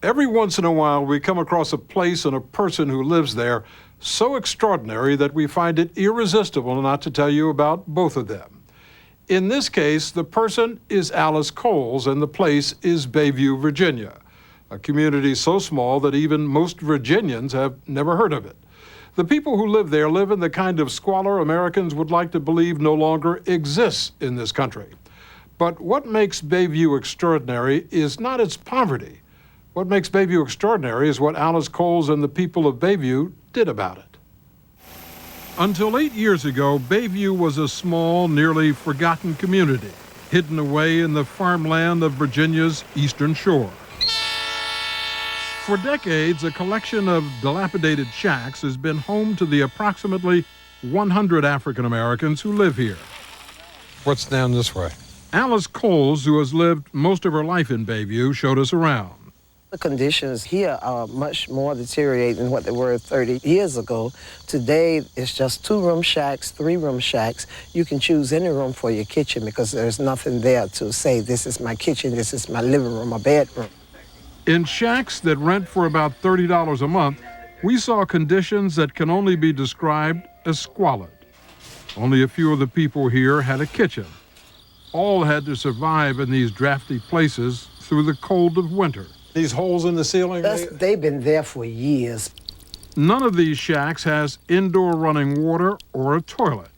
Every once in a while, we come across a place and a person who lives there so extraordinary that we find it irresistible not to tell you about both of them. In this case, the person is Alice Coles and the place is Bayview, Virginia, a community so small that even most Virginians have never heard of it. The people who live there live in the kind of squalor Americans would like to believe no longer exists in this country. But what makes Bayview extraordinary is not its poverty. What makes Bayview extraordinary is what Alice Coles and the people of Bayview did about it. Until 8 years ago, Bayview was a small, nearly forgotten community, hidden away in the farmland of Virginia's eastern shore. For decades, a collection of dilapidated shacks has been home to the approximately 100 African Americans who live here. What's down this way? Alice Coles, who has lived most of her life in Bayview, showed us around. The conditions here are much more deteriorated than what they were 30 years ago. Today, it's just 2-room shacks, 3-room shacks. You can choose any room for your kitchen because there's nothing there to say, this is my kitchen, this is my living room, my bedroom. In shacks that rent for about $30 a month, we saw conditions that can only be described as squalid. Only a few of the people here had a kitchen. All had to survive in these drafty places through the cold of winter. These holes in the ceiling? They've been there for years. None of these shacks has indoor running water or a toilet.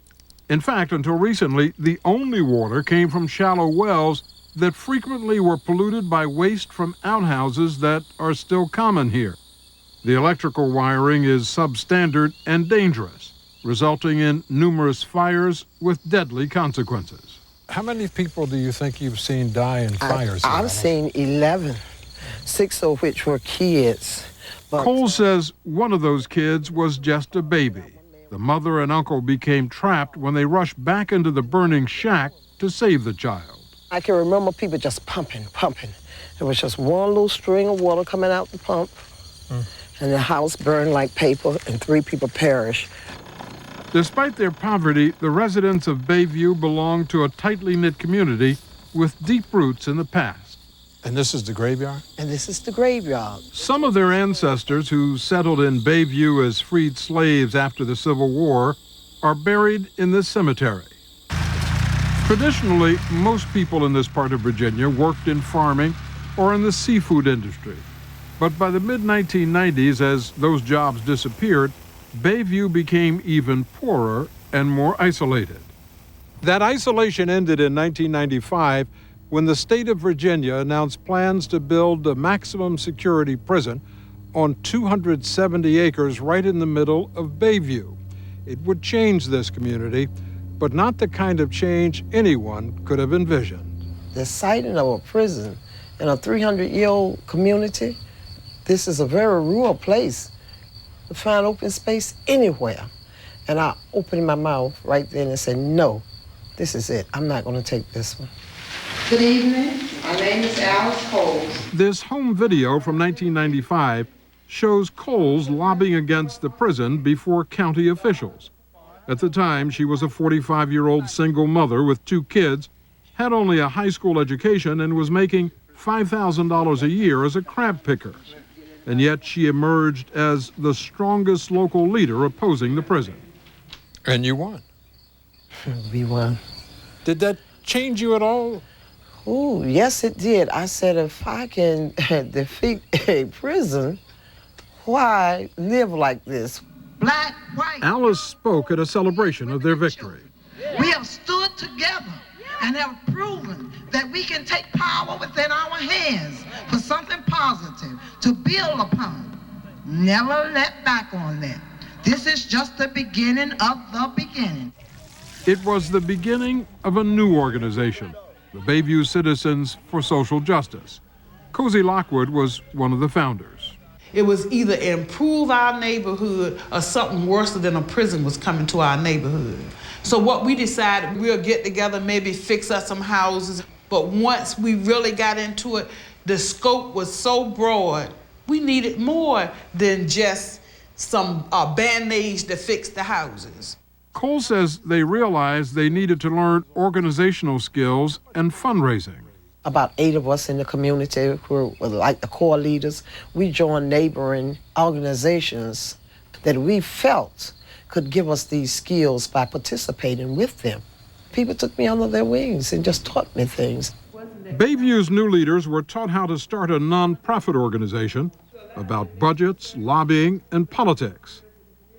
In fact, until recently, the only water came from shallow wells that frequently were polluted by waste from outhouses that are still common here. The electrical wiring is substandard and dangerous, resulting in numerous fires with deadly consequences. How many people do you think you've seen die in fires? I've seen 11, 6 of which were kids. Cole says one of those kids was just a baby. The mother and uncle became trapped when they rushed back into the burning shack to save the child. I can remember people just pumping. There was just one little string of water coming out the pump, and the house burned like paper, and 3 people perished. Despite their poverty, the residents of Bayview belong to a tightly knit community with deep roots in the past. And this is the graveyard? And this is the graveyard. Some of their ancestors who settled in Bayview as freed slaves after the Civil War are buried in this cemetery. Traditionally, most people in this part of Virginia worked in farming or in the seafood industry. But by the mid-1990s, as those jobs disappeared, Bayview became even poorer and more isolated. That isolation ended in 1995 when the state of Virginia announced plans to build a maximum security prison on 270 acres right in the middle of Bayview. It would change this community, but not the kind of change anyone could have envisioned. The siting of a prison in a 300-year-old community, this is a very rural place to find open space anywhere. And I opened my mouth right then and said, no, this is it. I'm not going to take this one. Good evening. My name is Alice Coles. This home video from 1995 shows Coles lobbying against the prison before county officials. At the time, she was a 45-year-old single mother with 2 kids, had only a high school education, and was making $5,000 a year as a crab picker. And yet she emerged as the strongest local leader opposing the prison. And you won. We won. Did that change you at all? Oh, yes, it did. I said, if I can defeat a prison, why live like this? Black, white. Alice spoke at a celebration of their victory. We have stood together and have proven that we can take power within our hands for something positive to build upon. Never let back on that. This is just the beginning of the beginning. It was the beginning of a new organization, the Bayview Citizens for Social Justice. Cozy Lockwood was one of the founders. It was either improve our neighborhood or something worse than a prison was coming to our neighborhood. So what we decided, we'll get together, maybe fix up some houses. But once we really got into it, the scope was so broad, we needed more than just some band-aids to fix the houses. Cole says they realized they needed to learn organizational skills and fundraising. About 8 of us in the community who were like the core leaders. We joined neighboring organizations that we felt could give us these skills by participating with them. People took me under their wings and just taught me things. Bayview's new leaders were taught how to start a nonprofit organization about budgets, lobbying, and politics.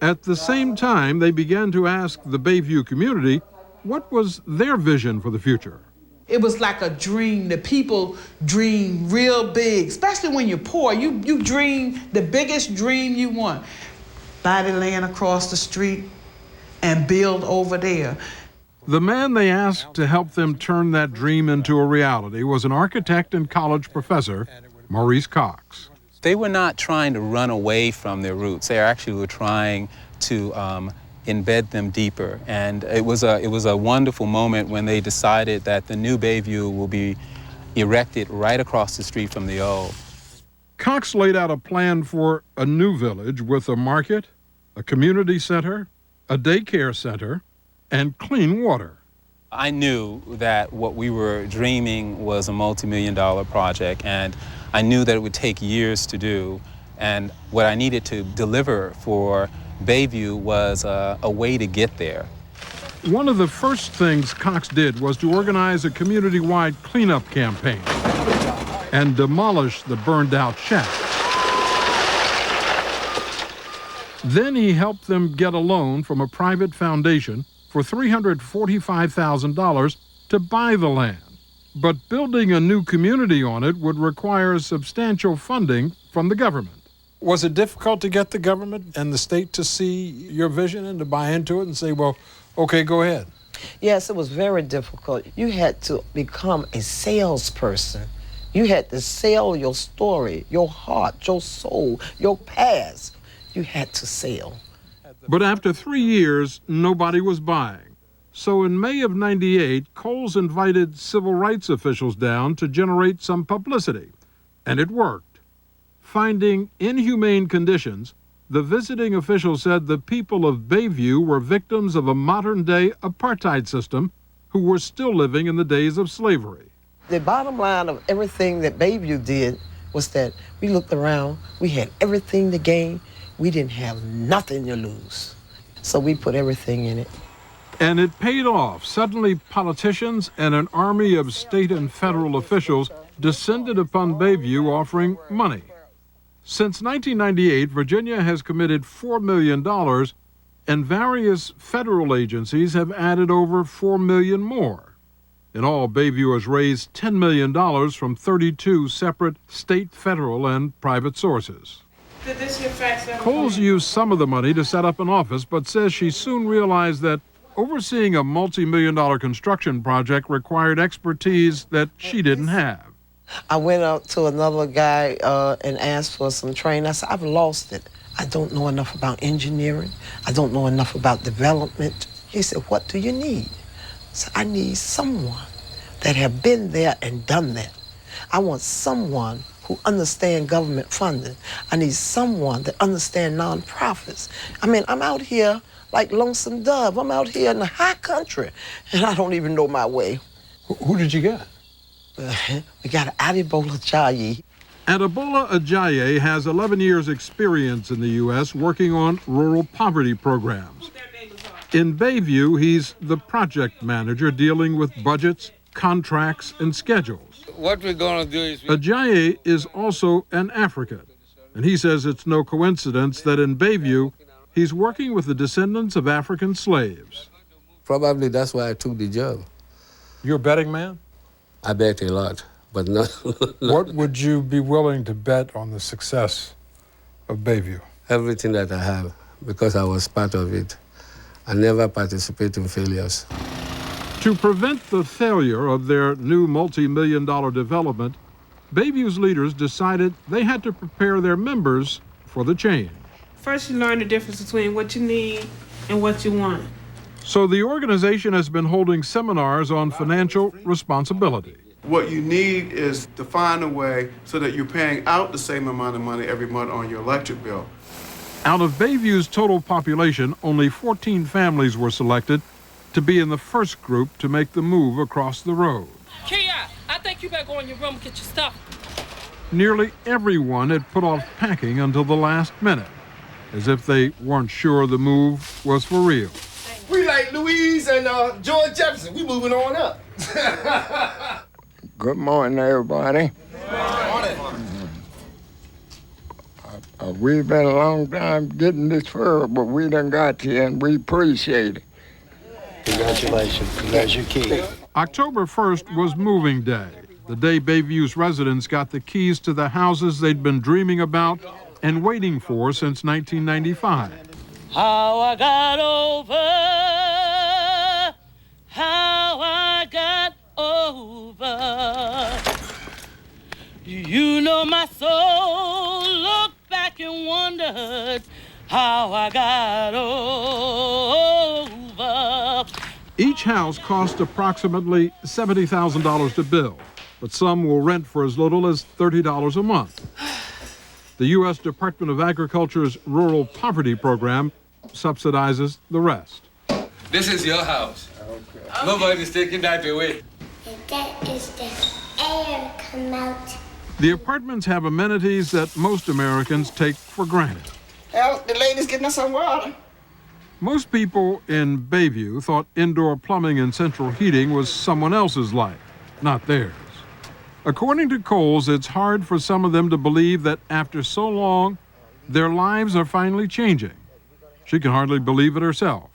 At the same time, they began to ask the Bayview community what was their vision for the future. It was like a dream. The people dream real big, especially when you're poor. You dream the biggest dream you want. Buy the land across the street and build over there. The man they asked to help them turn that dream into a reality was an architect and college professor, Maurice Cox. They were not trying to run away from their roots. They actually were trying to embed them deeper. And it was a wonderful moment when they decided that the new Bayview will be erected right across the street from the old. Cox laid out a plan for a new village with a market, a community center, a daycare center, and clean water. I knew that what we were dreaming was a multi-million-dollar project, and I knew that it would take years to do. And what I needed to deliver for Bayview was a way to get there. One of the first things Cox did was to organize a community-wide cleanup campaign and demolish the burned-out shack. Then he helped them get a loan from a private foundation for $345,000 to buy the land. But building a new community on it would require substantial funding from the government. Was it difficult to get the government and the state to see your vision and to buy into it and say, well, okay, go ahead? Yes, it was very difficult. You had to become a salesperson. You had to sell your story, your heart, your soul, your past. You had to sell. But after 3 years, nobody was buying. So in May of '98, Coles invited civil rights officials down to generate some publicity. And it worked. Finding inhumane conditions, the visiting official said the people of Bayview were victims of a modern-day apartheid system who were still living in the days of slavery. The bottom line of everything that Bayview did was that we looked around, we had everything to gain, we didn't have nothing to lose. So we put everything in it. And it paid off. Suddenly, politicians and an army of state and federal officials descended upon Bayview offering money. Since 1998, Virginia has committed $4 million, and various federal agencies have added over $4 million more. In all, Bayview has raised $10 million from 32 separate state, federal, and private sources. Coles used some of the money to set up an office, but says she soon realized that overseeing a multi-million-dollar construction project required expertise that she didn't have. I went up to another guy and asked for some training. I said, I've lost it. I don't know enough about engineering. I don't know enough about development. He said, what do you need? I said, I need someone that have been there and done that. I want someone who understand government funding. I need someone that understand nonprofits. I mean, I'm out here like Lonesome Dove. I'm out here in the high country, and I don't even know my way. Who did you get? We got Adebola Ajayi. Adebola Ajayi has 11 years' experience in the U.S. working on rural poverty programs. In Bayview, he's the project manager dealing with budgets, contracts, and schedules. What we're going to do is... Ajayi is also an African, and he says it's no coincidence that in Bayview, he's working with the descendants of African slaves. Probably that's why I took the job. You're a betting man? I bet a lot, but not... What would you be willing to bet on the success of Bayview? Everything that I have, because I was part of it. I never participate in failures. To prevent the failure of their new multi-million-dollar development, Bayview's leaders decided they had to prepare their members for the change. First, you learn the difference between what you need and what you want. So the organization has been holding seminars on financial responsibility. What you need is to find a way so that you're paying out the same amount of money every month on your electric bill. Out of Bayview's total population, only 14 families were selected to be in the first group to make the move across the road. Kia, I think you better go in your room and get your stuff. Nearly everyone had put off packing until the last minute, as if they weren't sure the move was for real. We like Louise and George Jefferson. We moving on up. Good morning, everybody. We've been a long time getting this fur, but we done got here and we appreciate it. Congratulations. Congrats, your kid. October 1st was moving day, the day Bayview's residents got the keys to the houses they'd been dreaming about and waiting for since 1995. How I got over, how I got over. You know my soul looked back and wondered how I got over. Each house cost approximately $70,000 to build, but some will rent for as little as $30 a month. The U.S. Department of Agriculture's Rural Poverty Program subsidizes the rest. This is your house. Okay. Nobody's taking that away. And that is the air come out. The apartments have amenities that most Americans take for granted. Well, the lady's getting us some water. Most people in Bayview thought indoor plumbing and central heating was someone else's life, not theirs. According to Coles, it's hard for some of them to believe that after so long, their lives are finally changing. She can hardly believe it herself.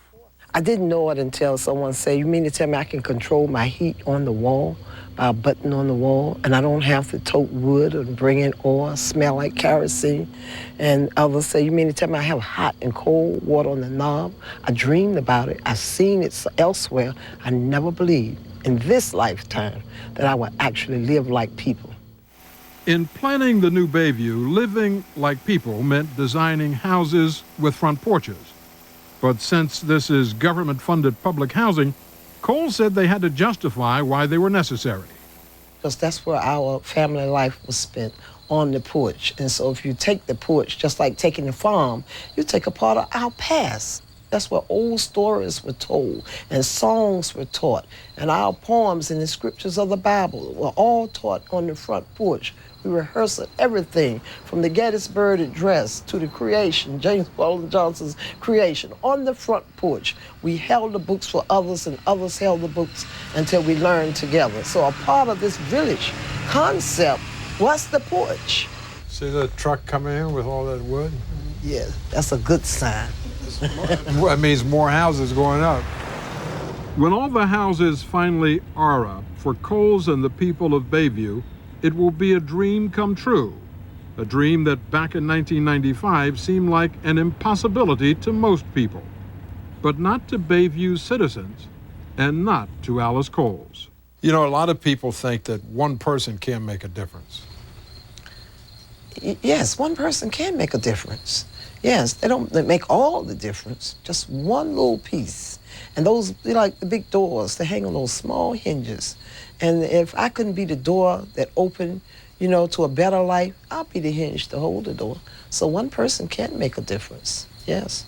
I didn't know it until someone said, you mean to tell me I can control my heat on the wall by a button on the wall, and I don't have to tote wood or bring in oil, smell like kerosene? And others say, you mean to tell me I have hot and cold water on the knob? I dreamed about it. I've seen it elsewhere. I never believed in this lifetime that I would actually live like people. In planning the new Bayview, living like people meant designing houses with front porches. But since this is government-funded public housing, Cole said they had to justify why they were necessary. Because that's where our family life was spent, on the porch. And so if you take the porch, just like taking the farm, you take a part of our past. That's where old stories were told and songs were taught. And our poems and the scriptures of the Bible were all taught on the front porch. We rehearsed everything from the Gettysburg Address to the creation, James Weldon Johnson's creation, on the front porch. We held the books for others and others held the books until we learned together. So a part of this village concept was the porch. See the truck coming in with all that wood? Yeah, that's a good sign. That means more houses going up. When all the houses finally are up, for Coles and the people of Bayview, it will be a dream come true. A dream that back in 1995 seemed like an impossibility to most people. But not to Bayview's citizens, and not to Alice Coles. You know, a lot of people think that one person can't make a difference. Yes, one person can make a difference. Yes, they don't make all the difference, just one little piece. And those, like the big doors, they hang on those small hinges. And if I couldn't be the door that opened, you know, to a better life, I'll be the hinge to hold the door. So one person can make a difference, yes.